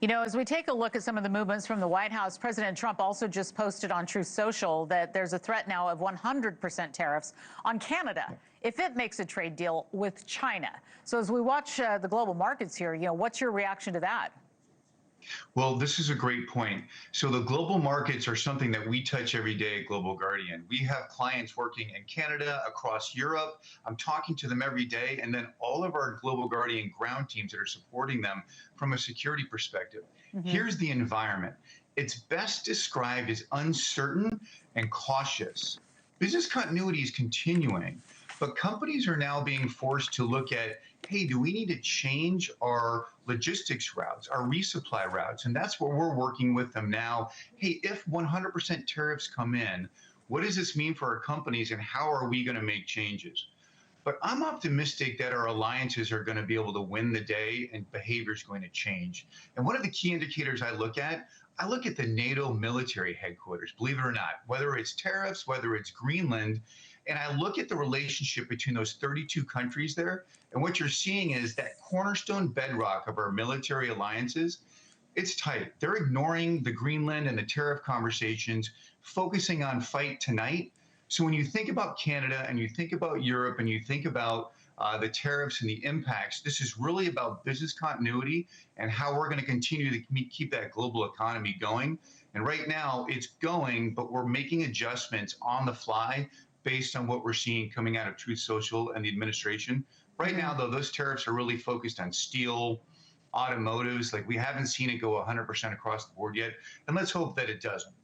You know, as we take a look at some of the movements from the White House, President Trump also just posted on Truth Social that there's a threat now of 100% tariffs on Canada if it makes a trade deal with China. So as we watch the global markets here, what's your reaction to that? Well, this is a great point. So the global markets are something that we touch every day at Global Guardian. We have clients working in Canada, across Europe. I'm talking to them every day, and then all of our Global Guardian ground teams that are supporting them from a security perspective. Here's the environment. It's best described as uncertain and cautious. Business continuity is continuing, but companies are now being forced to look at, hey, do we need to change our logistics routes, our resupply routes? And that's what we're working with them now. Hey, if 100% tariffs come in, what does this mean for our companies and how are we going to make changes? But I'm optimistic that our alliances are going to be able to win the day and behavior is going to change. And one of the key indicators I look at the NATO military headquarters, believe it or not, whether it's tariffs, whether it's Greenland, and I look at the relationship between those 32 countries there, and what you're seeing is that cornerstone bedrock of our military alliances, it's tight. They're ignoring the Greenland and the tariff conversations, focusing on fight tonight. So when you think about Canada and you think about Europe and you think about the tariffs and the impacts, this is really about business continuity and how we're going to continue to keep that global economy going. And right now it's going, but we're making adjustments on the fly based on what we're seeing coming out of Truth Social and the administration. Right now, though, those tariffs are really focused on steel, automotives. Like, we haven't seen it go 100% across the board yet, and let's hope that it doesn't.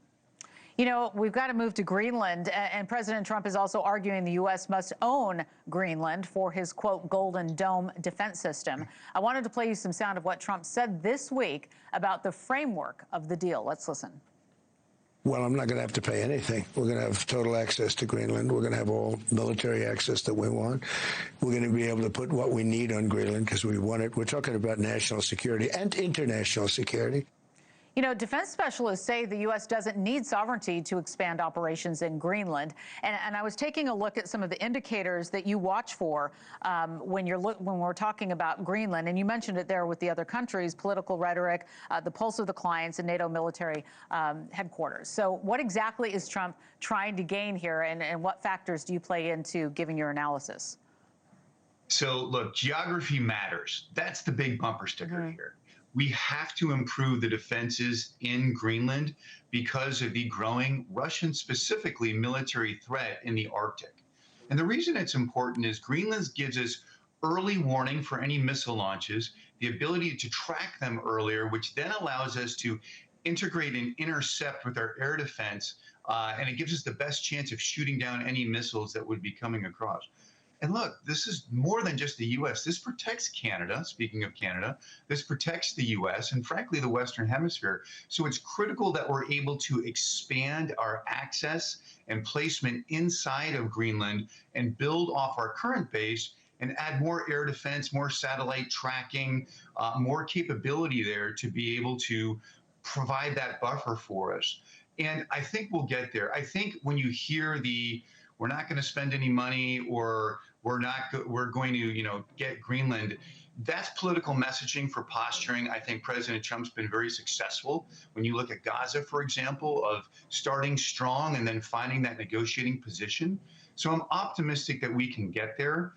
You know, we've got to move to Greenland, and President Trump is also arguing the U.S. must own Greenland for his, quote, Golden Dome defense system. I wanted to play you some sound of what Trump said this week about the framework of the deal. Let's listen. Well, I'm not going to have to pay anything. We're going to have total access to Greenland. We're going to have all military access that we want. We're going to be able to put what we need on Greenland because we want it. We're talking about national security and international security. You know, defense specialists say the U.S. doesn't need sovereignty to expand operations in Greenland. And I was taking a look at some of the indicators that you watch for when we're talking about Greenland. And you mentioned it there with the other countries, political rhetoric, the pulse of the clients, and NATO military headquarters. So what exactly is Trump trying to gain here, and what factors do you play into giving your analysis? So, look, geography matters. That's the big bumper sticker here. We have to improve the defenses in Greenland because of the growing Russian, specifically military threat in the Arctic. And the reason it's important is Greenland gives us early warning for any missile launches, the ability to track them earlier, which then allows us to integrate and intercept with our air defense, and it gives us the best chance of shooting down any missiles that would be coming across. And look, this is more than just the U.S. This protects Canada. Speaking of Canada, this protects the U.S. and, frankly, the Western Hemisphere. So it's critical that we're able to expand our access and placement inside of Greenland and build off our current base and add more air defense, more satellite tracking, more capability there to be able to provide that buffer for us. And I think we'll get there. I think when you hear we're not going to spend any money, or we're going to, get Greenland, that's political messaging for posturing. I think President Trump's been very successful. When you look at Gaza, for example, of starting strong and then finding that negotiating position. So I'm optimistic that we can get there.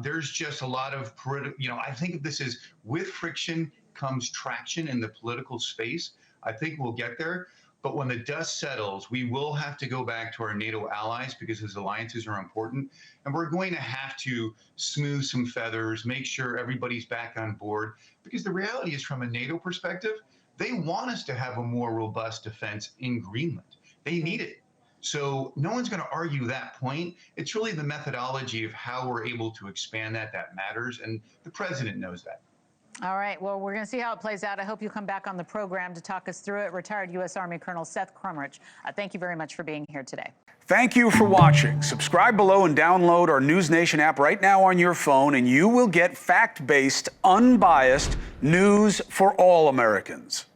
There's just a lot of I think this is, with friction comes traction in the political space. I think we'll get there. But when the dust settles, we will have to go back to our NATO allies because those alliances are important. And we're going to have to smooth some feathers, make sure everybody's back on board. Because the reality is, from a NATO perspective, they want us to have a more robust defense in Greenland. They need it. So no one's going to argue that point. It's really the methodology of how we're able to expand that matters. And the president knows that. All right. Well, we're going to see how it plays out. I hope you come back on the program to talk us through it. Retired U.S. Army Colonel Seth Krummrich, thank you very much for being here today. Thank you for watching. Subscribe below and download our NewsNation app right now on your phone, and you will get fact-based, unbiased news for all Americans.